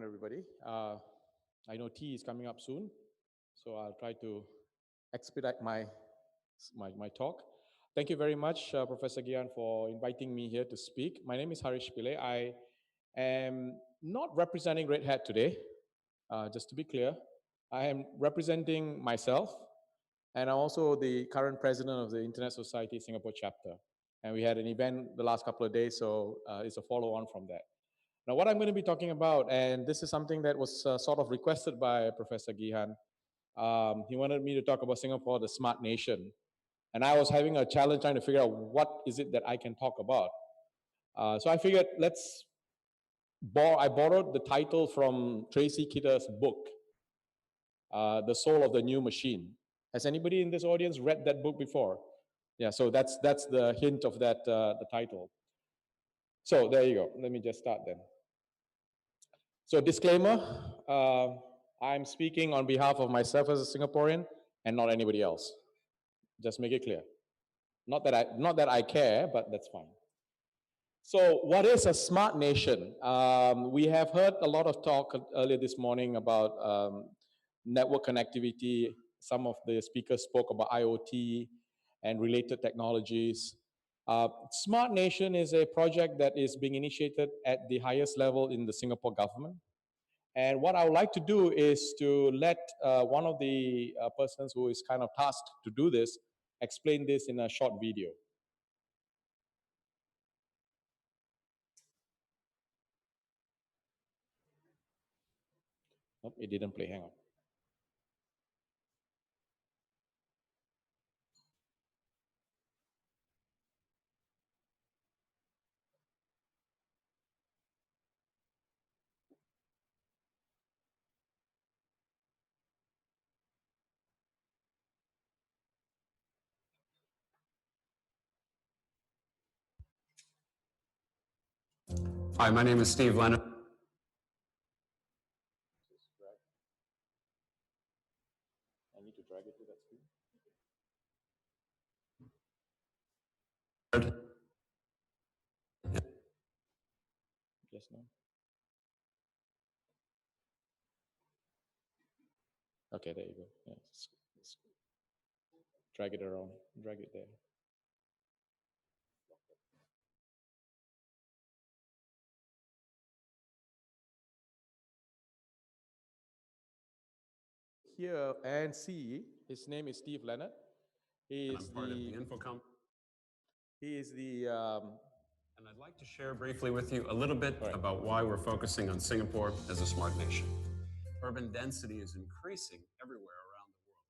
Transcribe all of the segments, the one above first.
everybody. I know tea is coming up soon, so I'll try to expedite my talk. Thank you very much, Professor Gian, for inviting me here to speak. My name is Harish Pillay. I am not representing Red Hat today, just to be clear. I am representing myself, and I'm also the current president of the Internet Society Singapore chapter. And we had an event the last couple of days, so it's a follow-on from that. Now, what I'm going to be talking about, and this is something that was sort of requested by Professor Gihan. He wanted me to talk about Singapore, the smart nation. And I was having a challenge trying to figure out what is it that I can talk about. So I figured I borrowed the title from Tracy Kidder's book, The Soul of the New Machine. Has anybody in this audience read that book before? Yeah, so that's the hint of that, the title. So there you go. Let me just start then. So disclaimer, I'm speaking on behalf of myself as a Singaporean and not anybody else. Just make it clear. Not that I care, but that's fine. So what is a smart nation? We have heard a lot of talk earlier this morning about network connectivity. Some of the speakers spoke about IoT and related technologies. Smart Nation is a project that is being initiated at the highest level in the Singapore government. And what I would like to do is to let one of the persons who is kind of tasked to do this explain this in a short video. Nope, it didn't play. Hang on. Hi, my name is Steve Leonard. I need to drag it to that screen. Yes, no. Okay, there you go. Yeah, drag it around, drag it there. Here and see, his name is Steve Leonard. He is part of the Infocom. He is the. And I'd like to share briefly with you a little bit about why we're focusing on Singapore as a smart nation. Urban density is increasing everywhere around the world.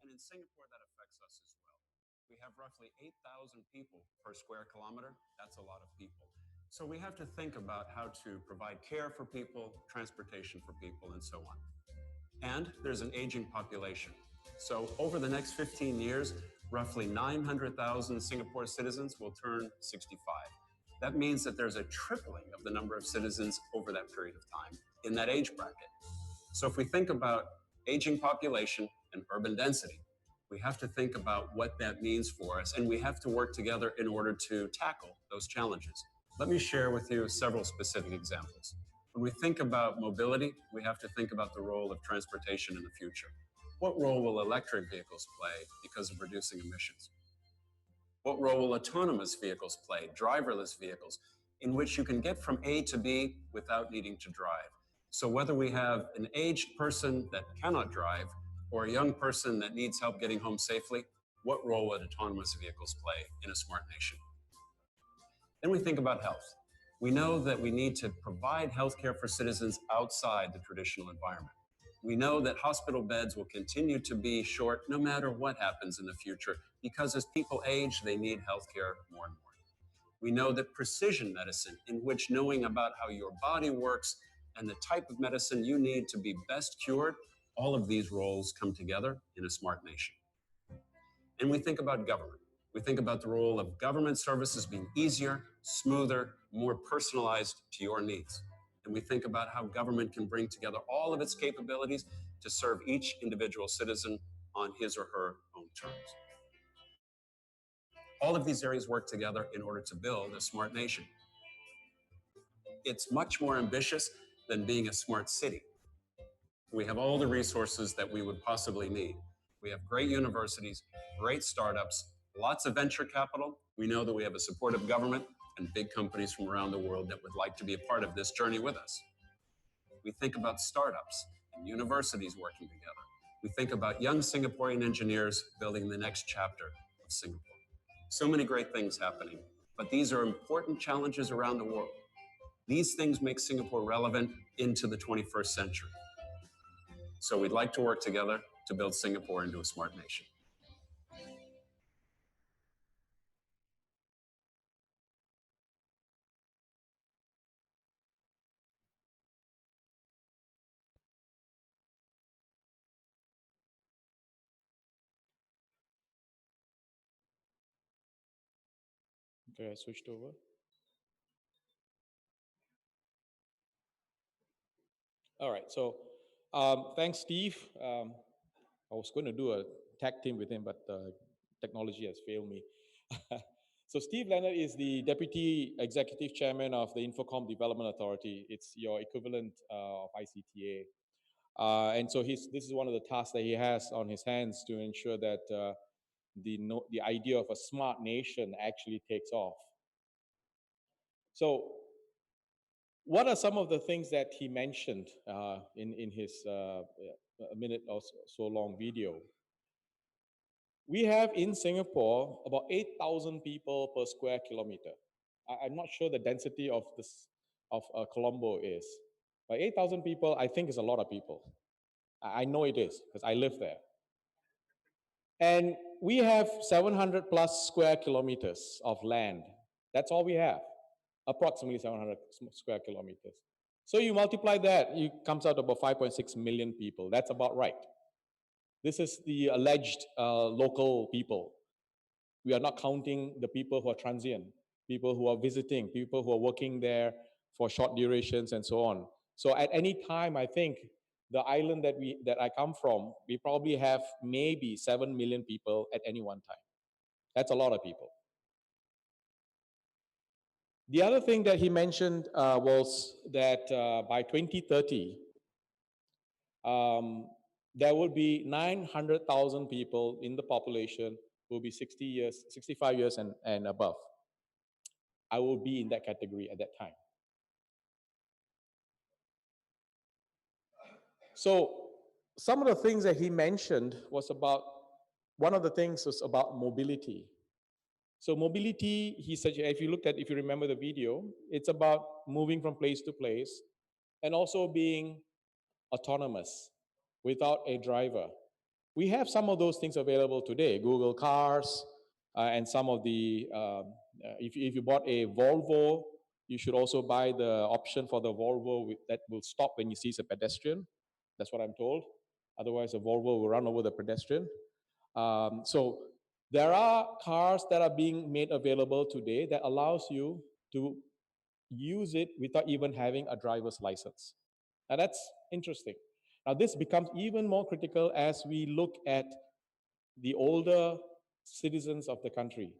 And in Singapore, that affects us as well. We have roughly 8,000 people per square kilometer. That's a lot of people. So we have to think about how to provide care for people, transportation for people, and so on. And there's an aging population. So over the next 15 years, roughly 900,000 Singapore citizens will turn 65. That means that there's a tripling of the number of citizens over that period of time in that age bracket. So if we think about aging population and urban density, we have to think about what that means for us, and we have to work together in order to tackle those challenges. Let me share with you several specific examples. When we think about mobility, we have to think about the role of transportation in the future. What role will electric vehicles play because of reducing emissions? What role will autonomous vehicles play, driverless vehicles, in which you can get from A to B without needing to drive? So whether we have an aged person that cannot drive or a young person that needs help getting home safely, what role would autonomous vehicles play in a smart nation? Then we think about health. We know that we need to provide healthcare for citizens outside the traditional environment. We know that hospital beds will continue to be short no matter what happens in the future, because as people age, they need healthcare more and more. We know that precision medicine, in which knowing about how your body works and the type of medicine you need to be best cured, all of these roles come together in a smart nation. And we think about government. We think about the role of government services being easier, smoother, more personalized to your needs. And we think about how government can bring together all of its capabilities to serve each individual citizen on his or her own terms. All of these areas work together in order to build a smart nation. It's much more ambitious than being a smart city. We have all the resources that we would possibly need. We have great universities, great startups, lots of venture capital. We know that we have a supportive government and big companies from around the world that would like to be a part of this journey with us. We think about startups and universities working together. We think about young Singaporean engineers building the next chapter of Singapore. So many great things happening, but these are important challenges around the world. These things make Singapore relevant into the 21st century. So we'd like to work together to build Singapore into a smart nation. Okay, I switched over. All right, so thanks, Steve. I was going to do a tag team with him, but technology has failed me. So Steve Leonard is the Deputy Executive Chairman of the Infocom Development Authority. It's your equivalent of ICTA. And so this is one of the tasks that he has on his hands to ensure that the idea of a smart nation actually takes off. So what are some of the things that he mentioned in his a minute or so long video? We have in Singapore about 8,000 people per square kilometer. I'm not sure the density of this of Colombo is, but 8,000 people, I think, is a lot of people. I know it is because I live there. And we have 700 plus square kilometers of land. That's all we have, approximately 700 square kilometers. So you multiply that, it comes out about 5.6 million people. That's about right. This is the alleged local people. We are not counting the people who are transient, people who are visiting, people who are working there for short durations and so on. So at any time, I think the island that I come from, we probably have maybe 7 million people at any one time. That's a lot of people. The other thing that he mentioned was that by 2030, there will be 900,000 people in the population who will be 60 years, 65 years and above. I will be in that category at that time. So some of the things that he mentioned was about, one of the things was about mobility. So mobility, he said, if you remember the video, it's about moving from place to place and also being autonomous without a driver. We have some of those things available today, Google Cars, and some of the, if you bought a Volvo, you should also buy the option for the Volvo that will stop when you see a pedestrian. That's what I'm told. Otherwise, the Volvo will run over the pedestrian. So there are cars that are being made available today that allows you to use it without even having a driver's license. Now that's interesting. Now this becomes even more critical as we look at the older citizens of the country.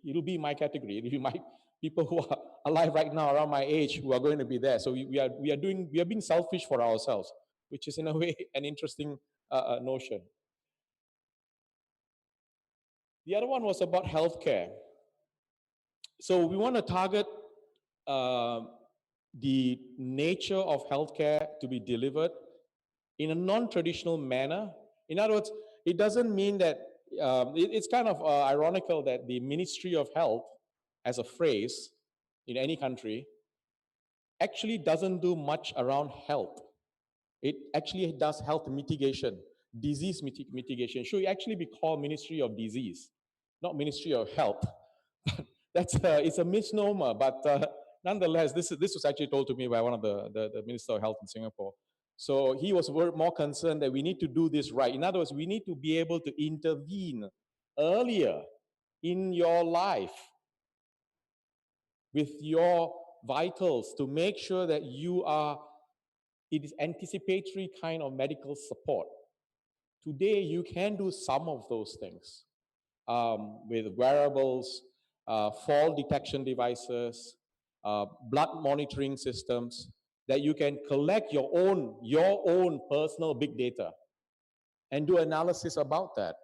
It'll be my category. It'll be my people who are alive right now around my age who are going to be there. So we are being selfish for ourselves, which is in a way an interesting notion. The other one was about healthcare. So we want to target the nature of healthcare to be delivered in a non-traditional manner. In other words, it doesn't mean that, it's kind of ironical that the Ministry of Health, as a phrase in any country, actually doesn't do much around health. It actually does health mitigation, disease mitigation. Should actually be called Ministry of Disease, not Ministry of Health. It's a misnomer, but nonetheless, this was actually told to me by one of the Minister of Health in Singapore. So he was more concerned that we need to do this right. In other words, we need to be able to intervene earlier in your life with your vitals to make sure that it is anticipatory kind of medical support. Today, you can do some of those things with wearables, fall detection devices, blood monitoring systems. that you can collect your own personal big data and do analysis about that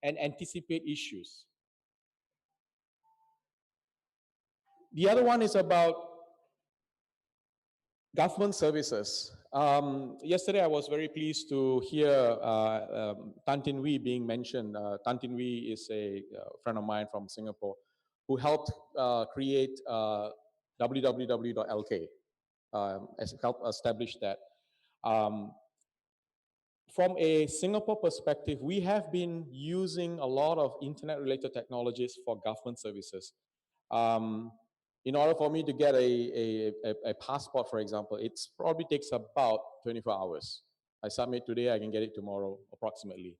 and anticipate issues. The other one is about government services. Yesterday, I was very pleased to hear Tan Tin Wee being mentioned. Tan Tin Wee is a friend of mine from Singapore who helped create www.lk, helped establish that. From a Singapore perspective, we have been using a lot of internet-related technologies for government services. In order for me to get a passport, for example, it probably takes about 24 hours. I submit today, I can get it tomorrow, approximately.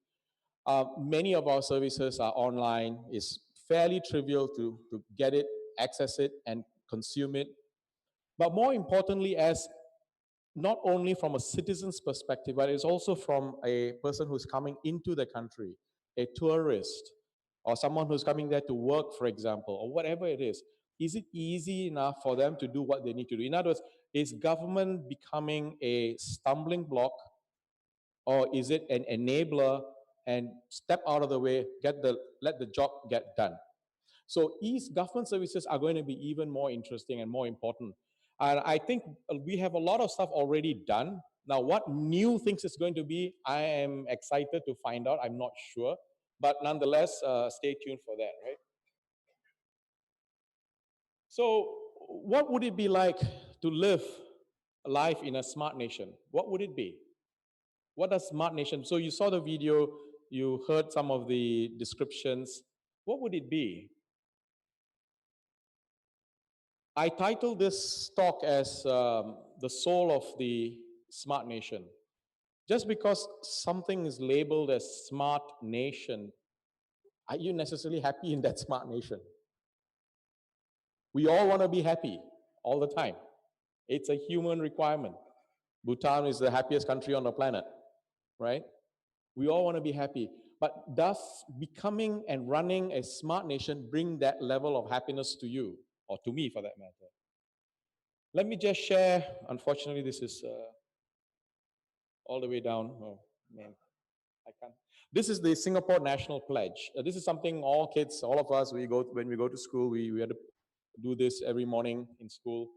Many of our services are online. It's fairly trivial to get it, access it, and consume it. But more importantly, as not only from a citizen's perspective, but it's also from a person who's coming into the country, a tourist, or someone who's coming there to work, for example, or whatever it is it easy enough for them to do what they need to do? In other words, is government becoming a stumbling block, or is it an enabler and step out of the way, let the job get done? So government services are going to be even more interesting and more important. And I think we have a lot of stuff already done. Now, what new things is going to be, I am excited to find out. I'm not sure. But nonetheless, stay tuned for that, right? So what would it be like to live life in a smart nation? What would it be? What does smart nation? So you saw the video, you heard some of the descriptions. What would it be? I titled this talk as the soul of the smart nation. Just because something is labeled as smart nation, are you necessarily happy in that smart nation? We all want to be happy all the time. It's a human requirement. Bhutan is the happiest country on the planet, right? We all want to be happy. But does becoming and running a smart nation bring that level of happiness to you, or to me for that matter? Let me just share. Unfortunately, this is all the way down. Oh, man, I can't. This is the Singapore National Pledge. This is something all kids, all of us, when we go to school, we had to do this every morning in school.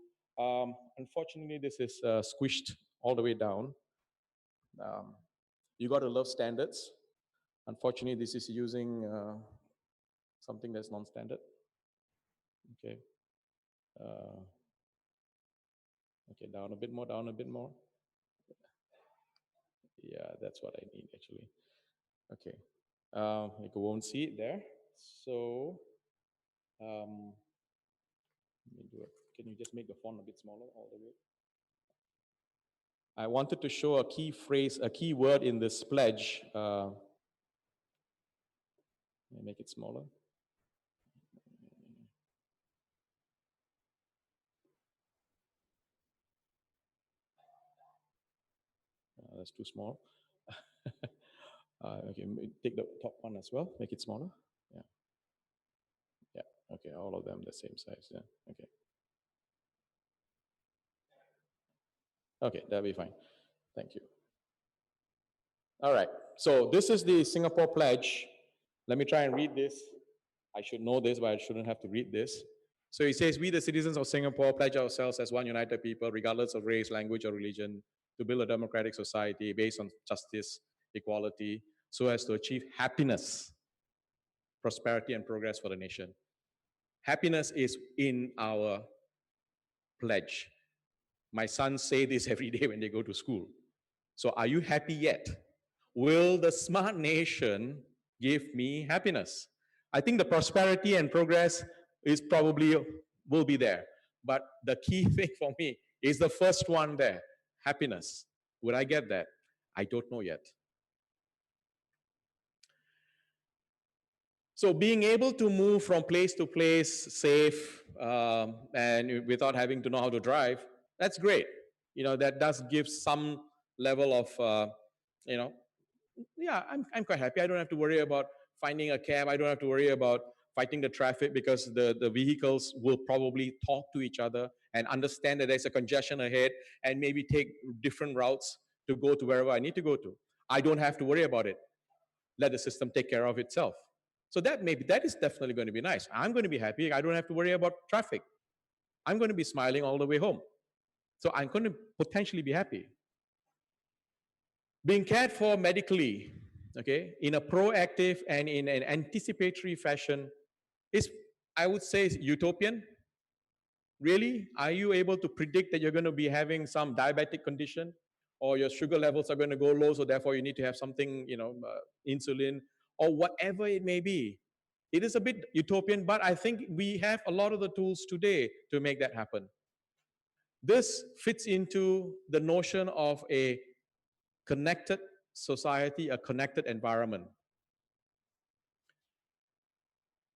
Unfortunately, this is squished all the way down. You got to love standards. Unfortunately, this is using something that's non-standard. Okay. Okay, down a bit more, down a bit more. Yeah, that's what I need actually. Okay. You won't see it there. So, let me do it. Can you just make the font a bit smaller all the way? I wanted to show a key phrase, a key word in this pledge. Make it smaller. That's too small. Okay, take the top one as well. Make it smaller. Yeah. Yeah. Okay, all of them the same size. Yeah. Okay. Okay, that'll be fine. Thank you. All right. So this is the Singapore Pledge. Let me try and read this. I should know this, but I shouldn't have to read this. So it says, we, the citizens of Singapore, pledge ourselves as one united people, regardless of race, language, or religion, to build a democratic society based on justice, equality, so as to achieve happiness, prosperity, and progress for the nation. Happiness is in our pledge. My sons say this every day when they go to school. So are you happy yet? Will the smart nation give me happiness? I think the prosperity and progress is probably will be there. But the key thing for me is the first one there, happiness. Would I get that? I don't know yet. So being able to move from place to place safe and without having to know how to drive, that's great. That does give some level of, yeah, I'm quite happy. I don't have to worry about finding a cab. I don't have to worry about fighting the traffic because the vehicles will probably talk to each other and understand that there's a congestion ahead and maybe take different routes to go to wherever I need to go to. I don't have to worry about it. Let the system take care of itself. So that is definitely going to be nice. I'm going to be happy. I don't have to worry about traffic. I'm going to be smiling all the way home. So I'm going to potentially be happy. Being cared for medically, okay, in a proactive and in an anticipatory fashion is, I would say, utopian. Really? Are you able to predict that you're going to be having some diabetic condition, or your sugar levels are going to go low, so therefore you need to have something, insulin, or whatever it may be? It is a bit utopian, but I think we have a lot of the tools today to make that happen. This fits into the notion of a connected society, a connected environment.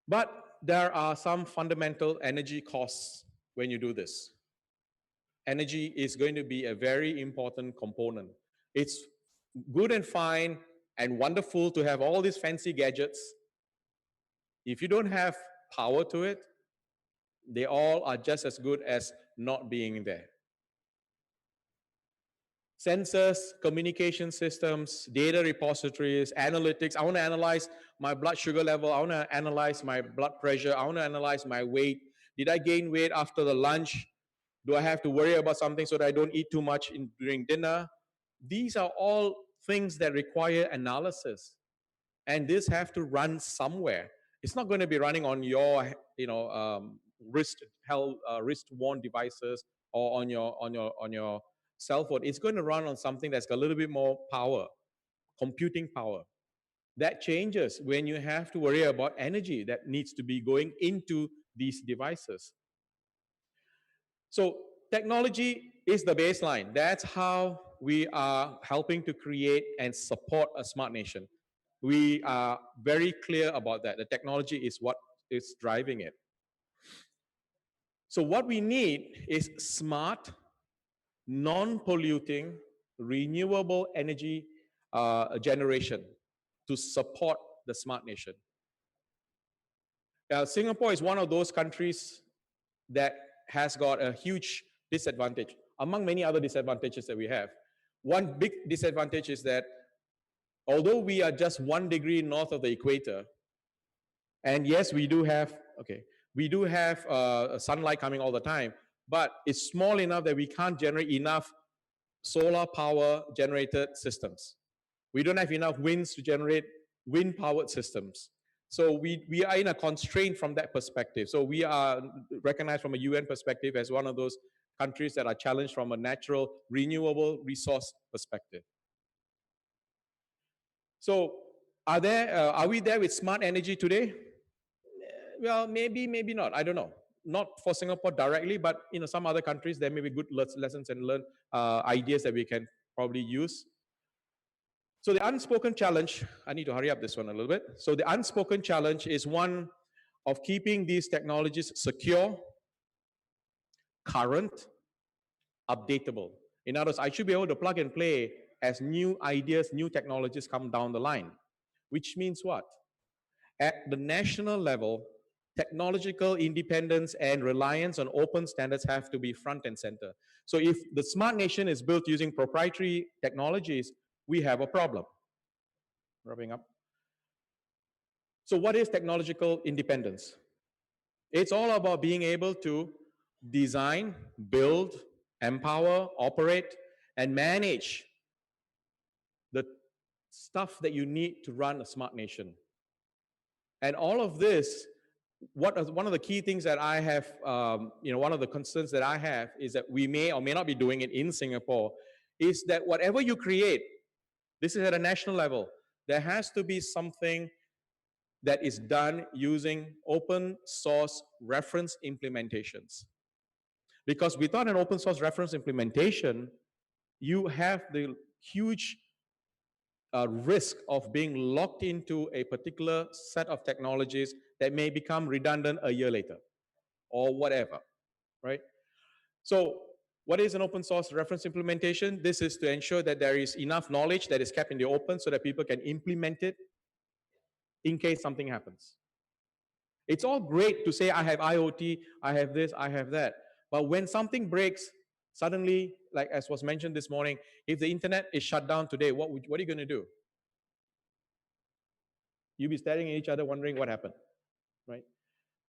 But there are some fundamental energy costs when you do this. Energy is going to be a very important component. It's good and fine and wonderful to have all these fancy gadgets. If you don't have power to it, they all are just as good as not being there. Sensors, communication systems, data repositories, analytics. I want to analyze my blood sugar level. I want to analyze my blood pressure. I want to analyze my weight. Did I gain weight after the lunch? Do I have to worry about something so that I don't eat too much during dinner? These are all things that require analysis. And this have to run somewhere. It's not going to be running on your, wrist-worn devices or on your cell phone. It's going to run on something that's got a little bit more power, computing power. That changes when you have to worry about energy that needs to be going into these devices. So technology is the baseline. That's how we are helping to create and support a smart nation. We are very clear about that. The technology is what is driving it. So what we need is smart, non-polluting, renewable energy generation to support the smart nation. Singapore is one of those countries that has got a huge disadvantage, among many other disadvantages that we have. One big disadvantage is that although we are just 1 degree north of the equator, and yes, we do have sunlight coming all the time, but it's small enough that we can't generate enough solar power generated systems. We don't have enough winds to generate wind powered systems. So we are in a constraint from that perspective. So we are recognized from a UN perspective as one of those countries that are challenged from a natural renewable resource perspective. So are we there with smart energy today? Well, maybe not. I don't know. Not for Singapore directly, but some other countries there may be good lessons and ideas that we can probably use. So the unspoken challenge, I need to hurry up this one a little bit. So the unspoken challenge is one of keeping these technologies secure, current, updatable. In other words, I should be able to plug and play as new ideas, new technologies come down the line. Which means what? At the national level, technological independence and reliance on open standards have to be front and center. So if the smart nation is built using proprietary technologies, we have a problem. Wrapping up. So what is technological independence? It's all about being able to design, build, empower, operate, and manage the stuff that you need to run a smart nation. And all of this, one of the key things that I have, one of the concerns that I have is that we may or may not be doing it in Singapore, is that whatever you create, this is at a national level, there has to be something that is done using open source reference implementations. Because without an open source reference implementation, you have the huge risk of being locked into a particular set of technologies that may become redundant a year later or whatever, right? So what is an open source reference implementation? This is to ensure that there is enough knowledge that is kept in the open so that people can implement it in case something happens. It's all great to say, I have IoT, I have this, I have that. But when something breaks, suddenly, like as was mentioned this morning, if the internet is shut down today, what are you going to do? You'll be staring at each other wondering what happened, right?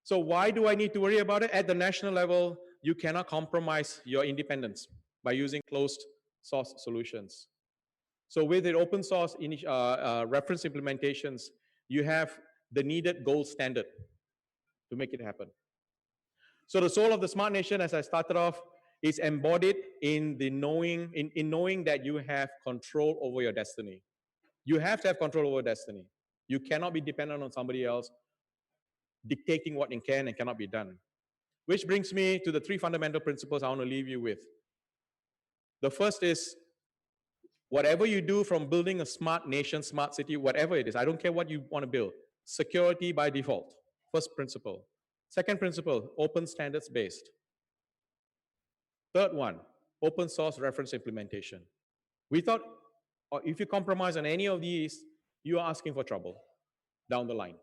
So why do I need to worry about it? At the national level, you cannot compromise your independence by using closed source solutions. So with the open source reference implementations, you have the needed gold standard to make it happen. So the soul of the smart nation, as I started off, is embodied in the knowing, in knowing that you have control over your destiny. You have to have control over destiny. You cannot be dependent on somebody else dictating what can and cannot be done. Which brings me to the three fundamental principles I want to leave you with. The first is whatever you do, from building a smart nation, smart city, whatever it is, I don't care what you want to build, security by default. First principle. Second principle, open standards based. Third one, open source reference implementation. We thought if you compromise on any of these, you are asking for trouble down the line.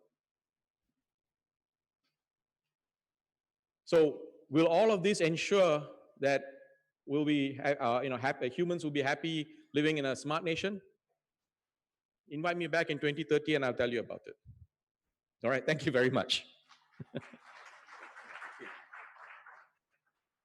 So will all of this ensure that we'll be, happy, humans will be happy living in a smart nation? Invite me back in 2030 and I'll tell you about it. All right, thank you very much.